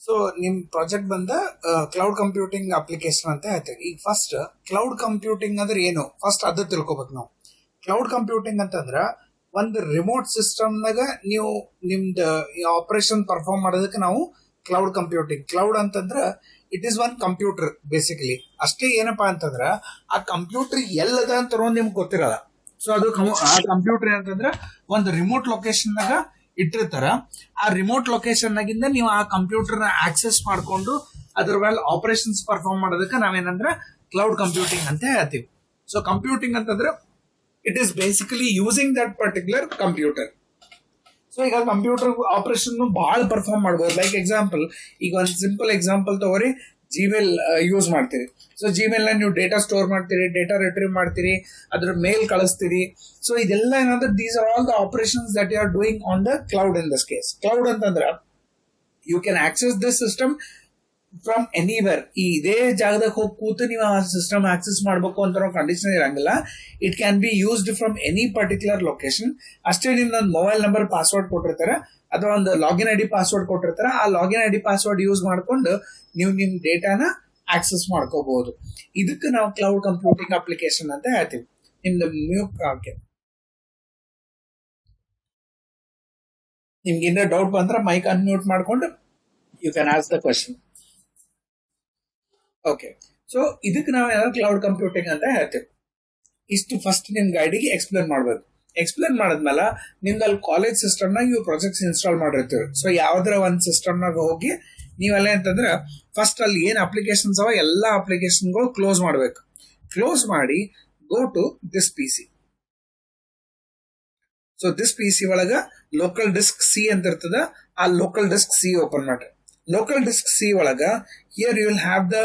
So ನಿಮ್ project ಬಂದ cloud computing application ಅಂತ ಹೇಳ್ತೇವೆ. ಈಗ ಫಸ್ಟ್ ಕ್ಲೌಡ್ ಕಂಪ್ಯೂಟಿಂಗ್ ಅಂದ್ರೆ ಏನು ಫಸ್ಟ್ ಅದು ತಿಳ್ಕೊಬೇಕು ನಾವು. ಕ್ಲೌಡ್ ಕಂಪ್ಯೂಟಿಂಗ್ ಅಂತಂದ್ರ ಒಂದು ರಿಮೋಟ್ ಸಿಸ್ಟಮ್ನಾಗ ನೀವು ನಿಮ್ದು ಆಪರೇಷನ್ ಪರ್ಫಾರ್ಮ್ ಮಾಡೋದಕ್ಕೆ ನಾವು ಕ್ಲೌಡ್ ಕಂಪ್ಯೂಟಿಂಗ್. ಕ್ಲೌಡ್ ಅಂತಂದ್ರ it is one computer basically. ಅಷ್ಟೇ ಏನಪ್ಪಾ ಅಂತಂದ್ರ ಆ ಕಂಪ್ಯೂಟರ್ ಎಲ್ಲದ ಅಂತ ನಿಮ್ಗೆ ಗೊತ್ತಿರಲ್ಲ. ಸೊ ಅದು ಆ ಕಂಪ್ಯೂಟರ್ ಏನಂತಂದ್ರ ಒಂದು ರಿಮೋಟ್ ಲೊಕೇಶನ್ ಇಟ್ಟಿರ್ತಾರ. ಆ ರಿಮೋಟ್ ಲೊಕೇಶನ್ ನಾಗಿಂದ ನೀವು ಆ ಕಂಪ್ಯೂಟರ್ ನ ಆಕ್ಸೆಸ್ ಮಾಡ್ಕೊಂಡು ಅದ್ರ ಮೇಲೆ ಆಪರೇಷನ್ಸ್ ಪರ್ಫಾರ್ಮ್ ಮಾಡೋದಕ್ಕೆ ನಾವೇನಂದ್ರ ಕ್ಲೌಡ್ ಕಂಪ್ಯೂಟಿಂಗ್ ಅಂತ ಹೇಳ್ತೀವಿ. ಸೊ ಕಂಪ್ಯೂಟಿಂಗ್ ಅಂತಂದ್ರೆ it is basically using that particular computer. So ಈಗ ಕಂಪ್ಯೂಟರ್ ಆಪರೇಷನ್ ಬಹಳ ಪರ್ಫಾರ್ಮ್ ಮಾಡ್ಬೋದು. ಲೈಕ್ ಎಕ್ಸಾಂಪಲ್, ಈಗ ಒಂದು ಸಿಂಪಲ್ ಎಕ್ಸಾಂಪಲ್ ತಗೋರಿ, ಜಿಮೇಲ್ ಯೂಸ್ ಮಾಡ್ತೀರಿ. ಸೊ ಜಿಮೇಲ್ ನ ನೀವು ಡೇಟಾ ಸ್ಟೋರ್ ಮಾಡ್ತೀರಿ, ಡೇಟಾ ರಿಟ್ರೀವ್ ಮಾಡ್ತೀರಿ, ಅದ್ರ ಮೇಲ್ ಕಳಿಸ್ತೀರಿ. ಸೊ ಇದೆಲ್ಲ ಏನಂದ್ರೆ these are all the operations that you are doing on the cloud. In this case cloud ಅಂತಂದ್ರೆ you can access this system from anywhere. ಈ ಇದೇ ಜಾಗದಾಗ ಹೋಗಿ ಕೂತು ನೀವು ಆ ಸಿಸ್ಟಮ್ ಆಕ್ಸೆಸ್ ಮಾಡಬೇಕು ಅಂತ ಕಂಡೀಷನ್ ಇರಂಗಿಲ್ಲ. It can be used from any particular location. ಅಷ್ಟೇ ನಿಮ್ದೊಂದು ಮೊಬೈಲ್ ನಂಬರ್ ಪಾಸ್ವರ್ಡ್ ಕೊಟ್ಟಿರ್ತಾರೆ ಅಥವಾ ಒಂದು ಲಾಗಿನ್ ಐ ಡಿ ಪಾಸ್ವರ್ಡ್ ಕೊಟ್ಟಿರ್ತಾರೆ. ಆ login I D password use ಮಾಡ್ಕೊಂಡು ನೀವು ನಿಮ್ ಡೇಟಾನ ಆಕ್ಸೆಸ್ ಮಾಡ್ಕೋಬಹುದು. ಇದಕ್ಕೆ ನಾವು ಕ್ಲೌಡ್ ಕಂಪ್ಯೂಟಿಂಗ್ ಅಪ್ಲಿಕೇಶನ್ ಅಂತ ಹೇಳ್ತೀವಿ. ನಿಮ್ದು ನಿಮ್ಗೆ ಏನಾರ ಡೌಟ್ ಬಂದ್ರೆ ಮೈಕ್ ಅನ್ಮ್ಯೂಟ್ ಮಾಡ್ಕೊಂಡು you can ask the question. Okay, so ಇದಕ್ಕೆ ನಾವು ಏನಾದ್ರು ಕ್ಲೌಡ್ ಕಂಪ್ಯೂಟಿಂಗ್ ಅಂತ ಹೇಳ್ತೇವೆ. ಇಷ್ಟು ಫಸ್ಟ್ ನಿಮ್ ಗೈಡಿಗೆ ಎಕ್ಸ್ಪ್ಲೇನ್ ಮಾಡ್ಬೇಕು. ಎಕ್ಸ್ಪ್ಲೇನ್ ಮಾಡಿದ್ಮೇಲೆ ನಿಮ್ದಲ್ಲಿ ಕಾಲೇಜ್ ಸಿಸ್ಟಮ್ನಾಗ ನೀವು ಪ್ರಾಜೆಕ್ಟ್ಸ್ ಇನ್ಸ್ಟಾಲ್ ಮಾಡಿರ್ತೀವಿ. ಸೊ ಯಾವ್ದಾರ ಒಂದು ಸಿಸ್ಟಮ್ನಾಗ ಹೋಗಿ ನೀವೆಲ್ಲ ಅಂತಂದ್ರೆ ಫಸ್ಟ್ ಅಲ್ಲಿ ಏನ್ ಅಪ್ಲಿಕೇಶನ್ಸ್ ಅವ ಎಲ್ಲ ಅಪ್ಲಿಕೇಶನ್ಗಳು ಕ್ಲೋಸ್ ಮಾಡ್ಬೇಕು. ಕ್ಲೋಸ್ ಮಾಡಿ go to this P C. So this P C ಒಳಗ ಲೋಕಲ್ ಡಿಸ್ಕ್ ಸಿ ಅಂತ ಇರ್ತದ. ಆ ಲೋಕಲ್ ಡಿಸ್ಕ್ ಸಿ ಓಪನ್ ಮಾಡ್ರಿ. ಲೋಕಲ್ ಡಿಸ್ಕ್ ಸಿ ಒಳಗ here you will have the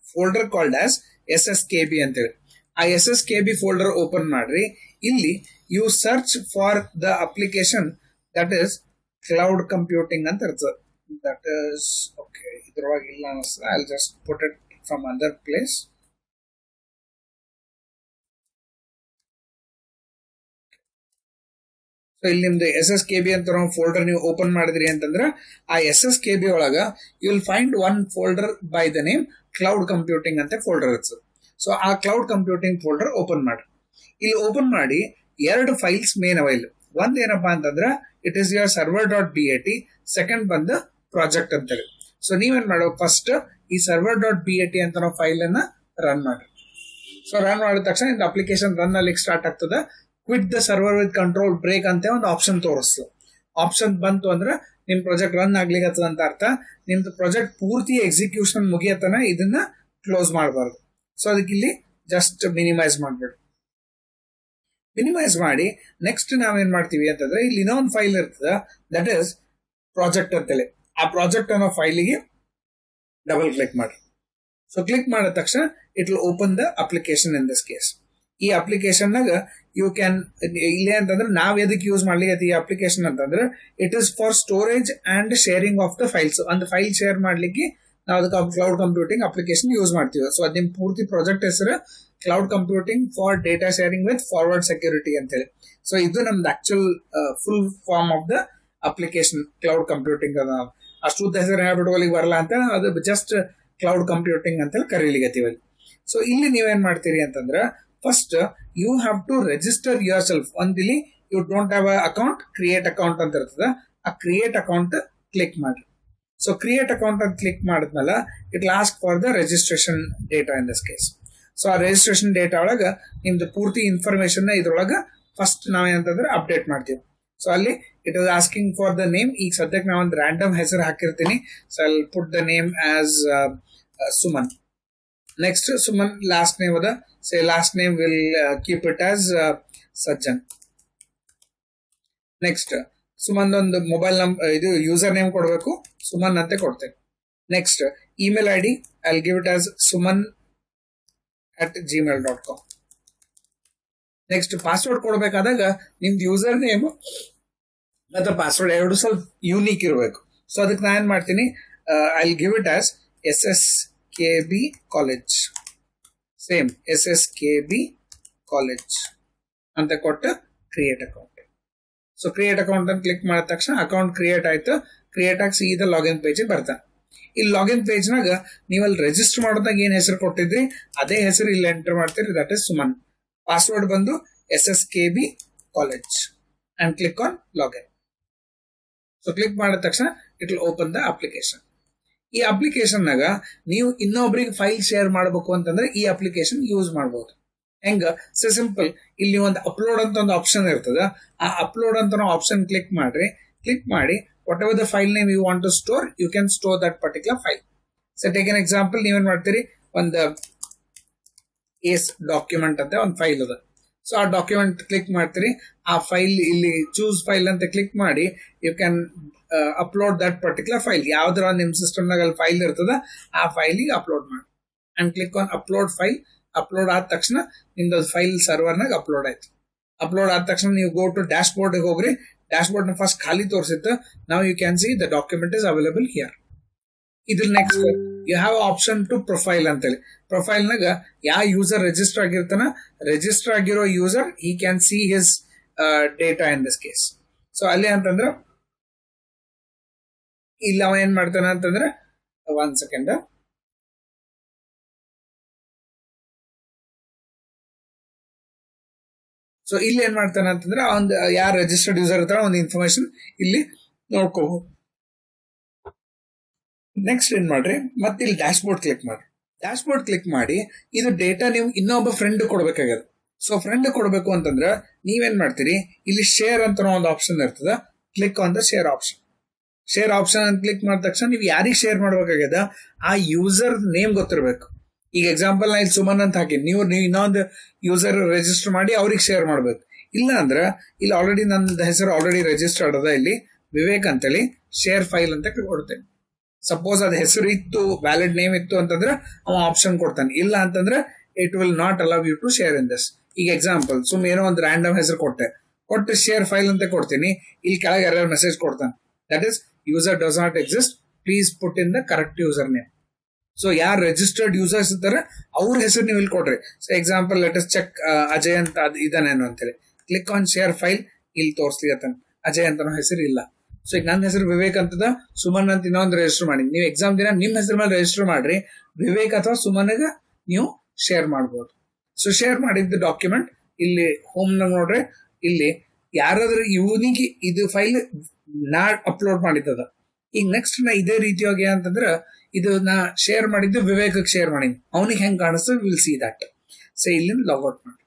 folder called as SSKB ಅಂತೇಳಿ. ಆ SSKB ಫೋಲ್ಡರ್ ಓಪನ್ ಮಾಡ್ರಿ. ಇಲ್ಲಿ you search for the application that is cloud computing ಅಂತ ಇರ್ತದೆ. ದಟ್ ಇಸ್ ಓಕೆ, ಇದ್ರೊಳಗೆ ಇಲ್ಲ ಅನಿಸ್ತದೆ. I will just put it from other place. So ಇಲ್ಲಿ ನಿಮ್ದು SSKB ಅಂತ ಫೋಲ್ಡರ್ ನೀವು ಓಪನ್ ಮಾಡಿದ್ರಿ ಅಂತಂದ್ರೆ ಆ SSKB ಒಳಗ you will find one folder by the name cloud computing ಅಂತ ಫೋಲ್ಡರ್ ಇರ್ತದೆ. ಸೊ ಆ ಕ್ಲೌಡ್ ಕಂಪ್ಯೂಟಿಂಗ್ ಫೋಲ್ಡರ್ ಓಪನ್ ಮಾಡಿ. ಇಲ್ಲಿ ಓಪನ್ ಮಾಡಿ ಎರಡು ಫೈಲ್ಸ್ ಮೇನ್ ಅವ ಇಲ್ಲಿ. ಒಂದ್ ಏನಪ್ಪಾ ಅಂತಂದ್ರೆ it is your server.bat. Second ಬಂದು ಪ್ರಾಜೆಕ್ಟ್ ಅಂತೇಳಿ. ಸೊ ನೀವೇನ್ ಮಾಡೋ ಫಸ್ಟ್ ಈ server.bat ಅಂತ ನಾವು ಫೈಲ್ ಅನ್ನ ರನ್ ಮಾಡಿ. ಸೊ ರನ್ ಮಾಡಿದ ತಕ್ಷಣ ಇದು ಅಪ್ಲಿಕೇಶನ್ ರನ್ ಅಲ್ಲಿ ಸ್ಟಾರ್ಟ್ ಆಗ್ತದೆ. Quit the server with control break ಅಂತ ಒಂದು ಆಪ್ಷನ್ ತೋರಿಸ್ತು. ಆಪ್ಷನ್ ಬಂತು ಅಂದ್ರೆ ನಿಮ್ ಪ್ರಾಜೆಕ್ಟ್ ರನ್ ಆಗ್ಲಿಕ್ಕೆ ಅಂತ ಅರ್ಥ. ನಿಮ್ದು ಪ್ರಾಜೆಕ್ಟ್ ಪೂರ್ತಿ ಎಕ್ಸಿಕ್ಯೂಷನ್ ಮುಗಿಯತನ ಇದನ್ನ ಕ್ಲೋಸ್ ಮಾಡಬಾರ್ದು. ಸೊ ಅದಕ್ಕೆ ಇಲ್ಲಿ ಜಸ್ಟ್ ಮಿನಿಮೈಸ್ ಮಾಡ್ಬೇಡಿ. ಮಿನಿಮೈಸ್ ಮಾಡಿ ನೆಕ್ಸ್ಟ್ ನಾವೇನ್ ಮಾಡ್ತೀವಿ ಅಂತಂದ್ರೆ ಇಲ್ಲಿ ಇನ್ನೊಂದು ಫೈಲ್ ಇರ್ತದ ದಟ್ ಇಸ್ ಪ್ರಾಜೆಕ್ಟ್ ಅಂತೇಳಿ. ಆ ಪ್ರಾಜೆಕ್ಟ್ ಅನ್ನೋ ಫೈಲಿಗೆ ಡಬಲ್ ಕ್ಲಿಕ್ ಮಾಡಿ. ಸೊ ಕ್ಲಿಕ್ ಮಾಡಿದ ತಕ್ಷಣ it will open the application. In this case ಈ ಅಪ್ಲಿಕೇಶನ್ ನಾಗ ಯು ಕ್ಯಾನ್ ಇಲ್ಲಿ ಅಂತಂದ್ರೆ ನಾವ್ ಎದಕ್ಕೆ ಯೂಸ್ ಮಾಡ್ಲಿಕ್ಕೆ ಈ ಅಪ್ಲಿಕೇಶನ್ ಅಂತಂದ್ರೆ it is for storage and sharing of the files. ಒಂದು ಫೈಲ್ ಶೇರ್ ಮಾಡ್ಲಿಕ್ಕೆ ನಾವು ಅದಕ್ಕೆ ಕ್ಲೌಡ್ ಕಂಪ್ಯೂಟಿಂಗ್ ಅಪ್ಲಿಕೇಶನ್ ಯೂಸ್ ಮಾಡ್ತೀವಿ. ಸೊ ಅದ್ ನಿಮ್ ಪೂರ್ತಿ ಪ್ರಾಜೆಕ್ಟ್ ಹೆಸರು cloud computing for data sharing with forward security ಅಂತೇಳಿ. ಸೊ ಇದು ನಮ್ದು actual full form of the application cloud computing. ಅಷ್ಟು ಹೆಸರು ಹೇಳ್ಬಿಟ್ಟು ಬರಲ್ಲ ಅಂತ ಅದು ಜಸ್ಟ್ ಕ್ಲೌಡ್ ಕಂಪ್ಯೂಟಿಂಗ್ ಅಂತೇಳಿ ಕರೀಲಿಗತ್ತೀವಿ. ಸೊ ಇಲ್ಲಿ ನೀವೇನ್ ಮಾಡ್ತೀರಿ ಅಂತಂದ್ರೆ first you have to register yourself. ಒಂದಿಲ್ಲಿ you don't have a account, create account ಅಂತ ಇರ್ತದ. ಆ ಕ್ರಿಯೇಟ್ ಅಕೌಂಟ್ ಕ್ಲಿಕ್ ಮಾಡಿ. ಸೊ ಕ್ರಿಯೇಟ್ ಅಕೌಂಟ್ ಅಂತ ಕ್ಲಿಕ್ ಮಾಡಿದ್ಮೇಲೆ it last for the registration data in this case. So ಆ registration data ಒಳಗ ನಿಮ್ದು ಪೂರ್ತಿ ಇನ್ಫಾರ್ಮೇಶನ್ ಇದ್ರೊಳಗ ಫಸ್ಟ್ ನಾವೇನಂತಂದ್ರೆ ಅಪ್ಡೇಟ್ ಮಾಡ್ತೀವಿ. ಸೊ ಅಲ್ಲಿ it is asking for the name. ಈಗ ಸದ್ಯಕ್ಕೆ ನಾವು ಒಂದು ರ್ಯಾಂಡಮ್ ಹೆಸರು ಹಾಕಿರ್ತೀನಿ. So I will put the name as Suman. Next Suman last name ಅದ. say last name will keep it as Sajjan. Next Suman ಒಂದು ಮೊಬೈಲ್ ನಂಬರ್ ಇದು ಯೂಸರ್ ನೇಮ್ ಕೊಡಬೇಕು, ಸುಮನ್ ಅಂತ ಕೊಡ್ತೇನೆ. Next email I D I will give it as suman@gmail.com. Next password ಕೊಡಬೇಕಾದಾಗ ನಿಮ್ದು user name ಮತ್ತು password ಎರಡು ಸ್ವಲ್ಪ ಯೂನಿಕ್ ಇರಬೇಕು. ಸೊ ಅದಕ್ಕೆ ನಾನು ಏನು ಮಾಡ್ತೀನಿ, I will give it as SSKB college. Same SSKB college ಅಂತ ಕೊಟ್ಟು create account. So create account ಅಂತ ಕ್ಲಿಕ್ ಮಾಡಿದ ತಕ್ಷಣ ಅಕೌಂಟ್ ಕ್ರಿಯೇಟ್ ಆಯ್ತು. ಕ್ರಿಯೇಟ್ ಆಗಿ ಸೀದಾ ಲಾಗಿನ್ ಪೇಜಿಗೆ ಬರ್ತಾನೆ. ಇಲ್ಲಿ ಲಾಗಿನ್ ಪೇಜ್ನಾಗ ನೀವು ಅಲ್ಲಿ ರಿಜಿಸ್ಟರ್ ಮಾಡೋದಾಗ ಏನ್ ಹೆಸರು ಕೊಟ್ಟಿದ್ರಿ ಅದೇ ಹೆಸರು ಇಲ್ಲಿ ಎಂಟರ್ ಮಾಡ್ತೀರಿ, ದಟ್ ಇಸ್ ಸುಮನ್. ಪಾಸ್ವರ್ಡ್ ಬಂದು SSKB college and click on login. So click ಮಾಡಿದ ತಕ್ಷಣ it will open the application. ಈ ಅಪ್ಲಿಕೇಶನ್ ನಾಗ ನೀವು ಇನ್ನೊಬ್ರಿಗೆ ಫೈಲ್ ಶೇರ್ ಮಾಡಬೇಕು ಅಂತಂದ್ರೆ ಈ ಅಪ್ಲಿಕೇಶನ್ ಯೂಸ್ ಮಾಡಬಹುದು. ಹೆಂಗ ಸಿಂಪಲ್, ಇಲ್ಲಿ ಒಂದು ಅಪ್ಲೋಡ್ ಅಂತ ಒಂದು ಆಪ್ಷನ್ ಇರ್ತದ. ಆ ಅಪ್ಲೋಡ್ ಅಂತ ಆಪ್ಷನ್ ಕ್ಲಿಕ್ ಮಾಡ್ರಿ. ಕ್ಲಿಕ್ ಮಾಡಿ whatever the file name you want to store, you can store that particular file. So take an example, ನೀವೇನ್ ಮಾಡ್ತೀರಿ, ಒಂದು ಏಸ್ ಡಾಕ್ಯುಮೆಂಟ್ ಅಂತ ಒಂದು ಫೈಲ್ ಅದ. ಸೊ ಆ ಡಾಕ್ಯುಮೆಂಟ್ ಕ್ಲಿಕ್ ಮಾಡ್ತೀರಿ. ಆ ಫೈಲ್ ಇಲ್ಲಿ ಚೂಸ್ ಫೈಲ್ ಅಂತ ಕ್ಲಿಕ್ ಮಾಡಿ you can upload that particular file. ಯಾವ್ದಾರ ನಿಮ್ ಸಿಸ್ಟಮ್ನಾಗ ಅಲ್ಲಿ ಫೈಲ್ ಇರ್ತದ ಆ ಫೈಲಿಗೆ ಅಪ್ಲೋಡ್ ಮಾಡಿ and click on upload file. Upload ಆದ ತಕ್ಷಣ ನಿಮ್ದು ಫೈಲ್ ಸರ್ವರ್ನಾಗ ಅಪ್ಲೋಡ್ ಆಯ್ತು. ಅಪ್ಲೋಡ್ ಆದ ತಕ್ಷಣ ನೀವು ಗೋ ಟು ಡ್ಯಾಶ್ ಬೋರ್ಡ್ ಹೋಗ್ರಿ. ಡ್ಯಾಶ್ ಬೋರ್ಡ್ ನ ಫಸ್ಟ್ ಖಾಲಿ ತೋರಿಸುತ್ತೆ. ನಾವು you can see the document is available here. ಇದ್ರ next you have option to profile ಅಂತೇಳಿ. ಪ್ರೊಫೈಲ್ ನಾಗ ಯಾವ ಯೂಸರ್ ರಿಜಿಸ್ಟರ್ ಆಗಿರ್ತಾನ, ರಿಜಿಸ್ಟರ್ ಆಗಿರೋ ಯೂಸರ್ ಈ can see his data in this case. So ಅಲ್ಲಿ ಅಂತಂದ್ರೆ ಇಲ್ಲ ಅವ ಏನ್ ಮಾಡ್ತಾನ ಅಂತಂದ್ರೆ, ಒನ್ ಸೆಕೆಂಡ್, ಸೊ ಇಲ್ಲಿ ಏನ್ ಮಾಡ್ತಾನೆ ಅಂತಂದ್ರೆ ಒಂದು ಯಾರು ರಿಜಿಸ್ಟರ್ಡ್ ಯೂಸರ್ ಇರ್ತಾರ ಒಂದು ಇನ್ಫಾರ್ಮೇಶನ್ ಇಲ್ಲಿ ನೋಡ್ಕೋಬಹುದು. ನೆಕ್ಸ್ಟ್ ಏನ್ ಮಾಡ್ರಿ, ಮತ್ತೆ ಇಲ್ಲಿ ಡ್ಯಾಶ್ ಬೋರ್ಡ್ ಕ್ಲಿಕ್ ಮಾಡ್ರಿ. ಡ್ಯಾಶ್ ಬೋರ್ಡ್ ಕ್ಲಿಕ್ ಮಾಡಿ ಇದು ಡೇಟಾ ನೀವು ಇನ್ನೊಬ್ಬ ಫ್ರೆಂಡ್ ಕೊಡ್ಬೇಕಾಗ್ಯದ. ಸೊ ಫ್ರೆಂಡ್ ಕೊಡ್ಬೇಕು ಅಂತಂದ್ರೆ ನೀವೇನ್ ಮಾಡ್ತೀರಿ, ಇಲ್ಲಿ ಶೇರ್ ಅಂತ ಒಂದು ಆಪ್ಷನ್ ಇರ್ತದ. Click on the share option. Share option ಅಂತ ಕ್ಲಿಕ್ ಮಾಡಿದ ತಕ್ಷಣ ನೀವು ಯಾರಿಗೆ ಶೇರ್ ಮಾಡ್ಬೇಕಾಗ್ಯದ ಆ ಯೂಸರ್ ನೇಮ್ ಗೊತ್ತಿರಬೇಕು. ಈಗ ಎಕ್ಸಾಂಪಲ್ ನಾ ಇಲ್ಲಿ ಸುಮನ್ ಅಂತ ಹಾಕಿ, ನೀವು ಇನ್ನೊಂದು ಯೂಸರ್ ರಿಜಿಸ್ಟರ್ ಮಾಡಿ ಅವ್ರಿಗೆ ಶೇರ್ ಮಾಡ್ಬೇಕು. ಇಲ್ಲ ಅಂದ್ರೆ ಇಲ್ಲಿ ಆಲ್ರೆಡಿ ನನ್ನ ಹೆಸರು ಆಲ್ರೆಡಿ ರಿಜಿಸ್ಟರ್ಡ್ ಅದ, ಇಲ್ಲಿ ವಿವೇಕ್ ಅಂತೇಳಿ ಶೇರ್ ಫೈಲ್ ಅಂತ ಕೊಡ್ತೇನೆ. ಸಪೋಸ್ ಅದ್ ಹೆಸರು ಇತ್ತು, ವ್ಯಾಲಿಡ್ ನೇಮ್ ಇತ್ತು ಅಂತಂದ್ರೆ ಅವ ಆಪ್ಷನ್ ಕೊಡ್ತಾನೆ. ಇಲ್ಲ ಅಂತಂದ್ರೆ it will not allow you to share in this. ಈಗ ಎಕ್ಸಾಂಪಲ್ ಏನೋ ಒಂದು ರ್ಯಾಂಡಮ್ ಹೆಸರು ಕೊಟ್ಟು ಶೇರ್ ಫೈಲ್ ಅಂತ ಕೊಡ್ತೀನಿ. ಇಲ್ಲಿ ಕೆಳಗೆ ಎರರ್ ಮೆಸೇಜ್ ಕೊಡ್ತಾನೆ, that is user does not exist, please put in the correct user name. So ಯಾರು ರಿಜಿಸ್ಟರ್ಡ್ ಯೂಸರ್ಸ್ ಇದ್ದಾರೆ ಅವ್ರ ಹೆಸರು ನೀವು ಇಲ್ಲಿ ಕೊಡ್ರಿ. So example let us check Ajay ಅಂತ ಇದಾನೇನು ಅಂತೇಳಿ ಕ್ಲಿಕ್ ಆನ್ ಶೇರ್ ಫೈಲ್. ಇಲ್ಲಿ ತೋರಿಸ್ಲಿಕ್ಕೆ ಅಜಯ್ ಅಂತ ಹೆಸರು ಇಲ್ಲ. ಸೊ ಈಗ ನನ್ನ ಹೆಸರು ವಿವೇಕ್ ಅಂತದ, ಸುಮನ್ ಅಂತ ಇನ್ನೊಂದು ರಿಜಿಸ್ಟರ್ ಮಾಡಿ. ನೀವು ಎಕ್ಸಾಮ್ ದಿನ ನಿಮ್ಮ ಹೆಸರು ಮೇಲೆ ರಿಜಿಸ್ಟರ್ ಮಾಡ್ರಿ, ವಿವೇಕ್ ಅಥವಾ ಸುಮನ್ಗೆ ನೀವು ಶೇರ್ ಮಾಡ್ಬೋದು. ಸೊ ಶೇರ್ ಮಾಡಿದ ಡಾಕ್ಯುಮೆಂಟ್ ಇಲ್ಲಿ ಹೋಮ್ ನೋಡ್ರಿ, ಇಲ್ಲಿ ಯಾರಾದ್ರೂ ಇವನಿಗೆ ಇದು ಫೈಲ್ ನಾ ಅಪ್ಲೋಡ್ ಮಾಡಿದ್ದದ. ಈಗ ನೆಕ್ಸ್ಟ್ ನಾ ಇದೇ ರೀತಿಯಾಗಿ ಅಂತಂದ್ರೆ ಇದು ನಾ ಶೇರ್ ಮಾಡಿದ್ದು ವಿವೇಕಕ್ಕೆ ಶೇರ್ ಮಾಡೀನಿ, ಅವನಿಗೆ ಹೆಂಗ್ ಕಾಣಿಸ್ತದೆ ವಿಲ್ ಸಿ ದಟ್. ಸೊ ಇಲ್ಲಿ ಲಾಗ್ಔಟ್ ಮಾಡಿ.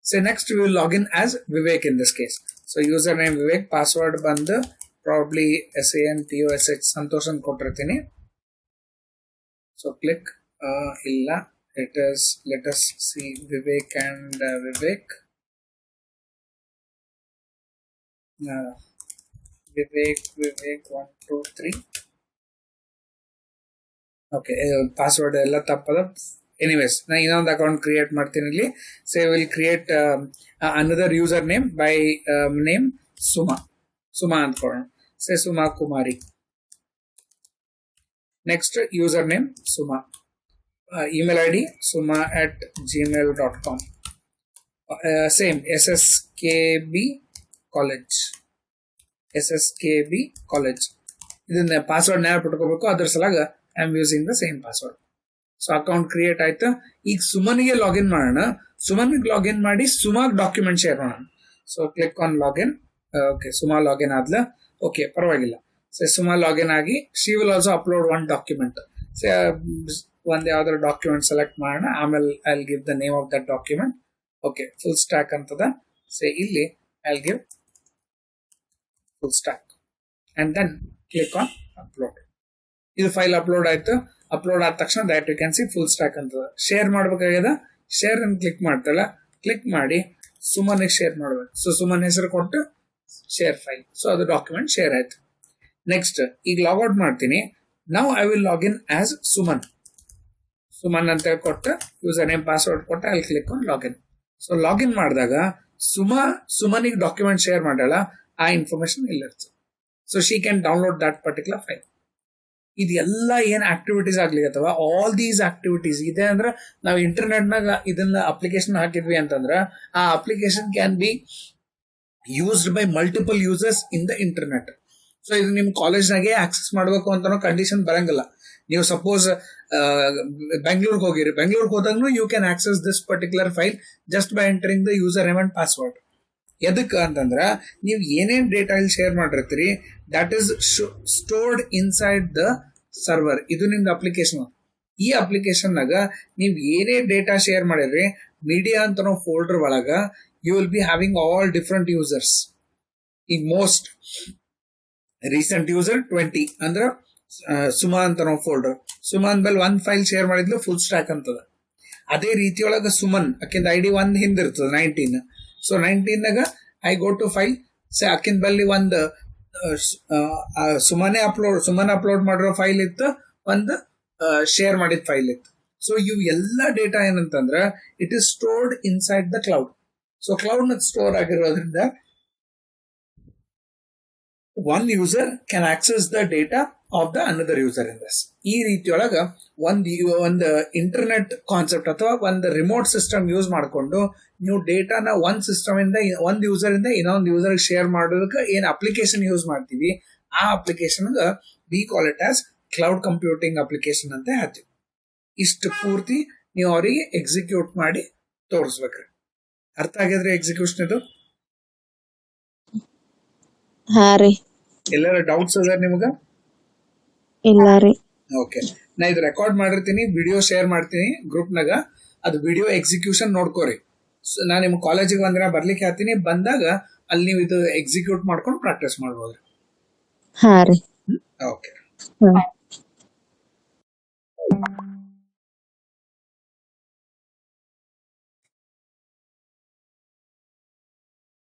So next will login as Vivek in this case. So user name Vivek, password ಬಂದು ಪ್ರಾಬ್ಲಿ SANTOSH ಸಂತೋಷ್ ಅಂತ ಕೊಟ್ಟಿರ್ತೀನಿ. ಸೊ ಕ್ಲಿಕ್ ಇಲ್ಲ, let us see Vivek and Vivek. Vivek 1 2 3. Okay, password ಎಲ್ಲ ತಪ್ಪದ. ಎನಿವೇಸ್ ನಾ ಇನ್ನೊಂದು ಅಕೌಂಟ್ ಕ್ರಿಯೇಟ್ ಮಾಡ್ತೀನಿ ಇಲ್ಲಿ. So will create another user name by name Suma ಅಂದ್ಕೊಳ್ಳೋಣ. Say Suma Kumari. Next user name Suma, email ID suma@gmail.com. Same SSKB college. ಇದನ್ನ password ನ್ಯಾಯ ಪಡ್ಕೋಬೇಕು, ಅದ್ರ ಸಲಾಗ I am using the same password. So account create ಆಯ್ತು. ಈಗ ಸುಮನ್ಗೆ ಲಾಗಿನ್ ಮಾಡೋಣ. ಸುಮನ್ಗೆ ಲಾಗಿನ್ ಮಾಡಿ ಸುಮಾಗ್ ಡಾಕ್ಯುಮೆಂಟ್ ಶೇರ್ ಮಾಡೋಣ. So click on login. Okay, Suma login ಆದ್ಲ. ಓಕೆ, ಪರವಾಗಿಲ್ಲ. ಸೊ ಸುಮಾ ಲಾಗಿನ್ ಆಗಿ she will also upload one document. ಒಂದ್ ಯಾವ್ದಾದ್ರು ಡಾಕ್ಯುಮೆಂಟ್ ಸೆಲೆಕ್ಟ್ ಮಾಡೋಣ. ಆಮೇಲೆ I will give the name of that document. Okay, full stack ಅಂತದ. ಸೊ ಇಲ್ಲಿ I will give full stack and then click on upload. ಇದು file upload ಆಯ್ತು. Upload ಆದ ತಕ್ಷಣ that you can see full stack ಅಂತದ. Share ಮಾಡ್ಬೇಕಾಗ್ಯದ, share ಅನ್ನು click ಮಾಡ್ತಲ್ಲ, ಕ್ಲಿಕ್ ಮಾಡಿ ಸುಮನ್ಗೆ ಶೇರ್ ಮಾಡ್ಬೇಕು. ಸೊ ಸುಮನ್ ಹೆಸರು ಕೊಟ್ಟು ಶೇರ್ ಫೈಲ್. ಸೊ ಅದು ಡಾಕ್ಯುಮೆಂಟ್ ಶೇರ್ ಆಯ್ತು. ನೆಕ್ಸ್ಟ್ ಈಗ ಲಾಗ್ಔಟ್ ಮಾಡ್ತೀನಿ. ನಾವು I will login as Suman ಅಂತ ಕೊಟ್ಟು ಯೂಸರ್ ನೇಮ್ ಪಾಸ್ವರ್ಡ್ ಕೊಟ್ಟು I will click on login. So login ಮಾಡಿದಾಗ ಸುಮನಿಗೆ ಡಾಕ್ಯುಮೆಂಟ್ ಶೇರ್ ಮಾಡಲ್ಲ, ಆ ಇನ್ಫಾರ್ಮೇಶನ್ ಇಲ್ಲಿರ್ತದೆ. So she can download that particular file. ಇದೆಲ್ಲ ಏನ್ ಆಕ್ಟಿವಿಟೀಸ್ ಆಗ್ಲಿಕ್ಕತ್ತವ, ಆಲ್ ದೀಸ್ ಆಕ್ಟಿವಿಟೀಸ್ ಇದೆ ಅಂದ್ರೆ ನಾವು ಇಂಟರ್ನೆಟ್ನಾಗ ಇದನ್ನ ಅಪ್ಲಿಕೇಶನ್ ಹಾಕಿದ್ವಿ ಅಂತಂದ್ರ ಆ application can be used by multiple users in the internet. So ಇದು ನಿಮ್ ಕಾಲೇಜ್ನಾಗೆ ಆಕ್ಸೆಸ್ ಮಾಡಬೇಕು ಅಂತ ಕಂಡೀಷನ್ ಬರಂಗಿಲ್ಲ. ನೀವು ಸಪೋಸ್ ಬೆಂಗಳೂರಿಗೆ ಹೋಗಿರಿ, ಬೆಂಗಳೂರಿಗೆ ಹೋದಾಗೂ you can access this particular file just by entering the user name and password. ಎದಕ್ಕೆ ಅಂತಂದ್ರ ನೀವು ಏನೇನ್ ಡೇಟಾ ಇಲ್ಲಿ ಶೇರ್ ಮಾಡಿರ್ತೀರಿ that is stored inside the server. ಇದು ನಿಮ್ದು ಅಪ್ಲಿಕೇಶನ್. ಈ ಅಪ್ಲಿಕೇಶನ್ ನಾಗ ನೀವು ಏನೇ ಡೇಟಾ ಶೇರ್ ಮಾಡಿರಿ ಮೀಡಿಯಾ ಅಂತ ಫೋಲ್ಡರ್ ಒಳಗ you will be having all different users. ಈಗ ಮೋಸ್ಟ್ ರೀಸೆಂಟ್ ಯೂಸರ್ 20 ಅಂದ್ರ ಸುಮಾ ಅಂತ ಫೋಲ್ಡರ್. ಸುಮಾ ಅಂದ್ಮೇಲೆ ಒಂದ್ ಫೈಲ್ ಶೇರ್ ಮಾಡಿದ್ಲು ಫುಲ್ ಸ್ಟ್ಯಾಕ್ ಅಂತದ. ಅದೇ ರೀತಿಯೊಳಗ ಸುಮನ್ ಅಕ್ಕಿಂದ ID ಒಂದ್ ಹಿಂದಿರ್ತದ 19. ಸೊ 19 ನಾಗ ಐ ಗೋ ಟು ಫೈಲ್ ಅಕ್ಕಿಂದ ಬಲ್ಲಿ ಒಂದು ಸುಮನ್ ಅಪ್ಲೋಡ್ ಮಾಡಿರೋ ಫೈಲ್ ಇತ್ತು, ಒಂದು ಶೇರ್ ಮಾಡಿದ ಫೈಲ್ ಇತ್ತು. ಸೊ ಇವು ಎಲ್ಲ ಡೇಟಾ ಏನಂತಂದ್ರ it is stored inside the cloud. So cloud ನ ಸ್ಟೋರ್ ಆಗಿರೋದ್ರಿಂದ one user can access the data of the another user in this. ಈ ರೀತಿಯೊಳಗ ಒಂದು ಇಂಟರ್ನೆಟ್ ಕಾನ್ಸೆಪ್ಟ್ ಅಥವಾ ಒಂದು ರಿಮೋಟ್ ಸಿಸ್ಟಮ್ ಯೂಸ್ ಮಾಡಿಕೊಂಡು ನೀವು ಡೇಟಾನ ಒಂದ್ ಸಿಸ್ಟಮ್ ಇಂದ ಒಂದ್ ಯೂಸರ್ ಇಂದ ಇನ್ನೊಂದು ಯೂಸರ್ ಶೇರ್ ಮಾಡೋದಕ್ಕೆ ಏನ್ ಅಪ್ಲಿಕೇಶನ್ ಯೂಸ್ ಮಾಡ್ತೀವಿ ಆ application we call it as cloud computing application ಅಂತ ಹೇಳ್ತೀವಿ. ಇಷ್ಟು ಪೂರ್ತಿ ನೀವು ಅವರಿಗೆ ಎಕ್ಸಿಕ್ಯೂಟ್ ಮಾಡಿ ತೋರಿಸ್ಬೇಕ್ರಿ. ಅರ್ಥ ಆಗಿದ್ರೆ ಎಕ್ಸಿಕ್ಯೂಷನ್ ಇದು? ಎಲ್ಲರ ಡೌಟ್ಸ್ ಅದ ನಿಮ್ಗ? ಇಲ್ಲ ರೀ. ಓಕೆ, ನಾ ಇದು ರೆಕಾರ್ಡ್ ಮಾಡಿರ್ತೀನಿ, ವಿಡಿಯೋ ಶೇರ್ ಮಾಡ್ತೀನಿ ಗ್ರೂಪ್ನಾಗ. ಅದು ವಿಡಿಯೋ ಎಕ್ಸಿಕ್ಯೂಷನ್ ನೋಡ್ಕೋರಿ. ನಾ ನಿಮ್ ಕಾಲೇಜಿಗೆ ಬಂದ್ರೆ ಬರ್ಲಿಕ್ಕೆ ಹೇಳ್ತೀನಿ, ಬಂದಾಗ ಅಲ್ಲಿ ನೀವು ಇದು ಎಕ್ಸಿಕ್ಯೂಟ್ ಮಾಡ್ಕೊಂಡು ಪ್ರಾಕ್ಟೀಸ್ ಮಾಡ್ಬೋದ್ರಿ. ಹಾ ರೀ. ಓಕೆ.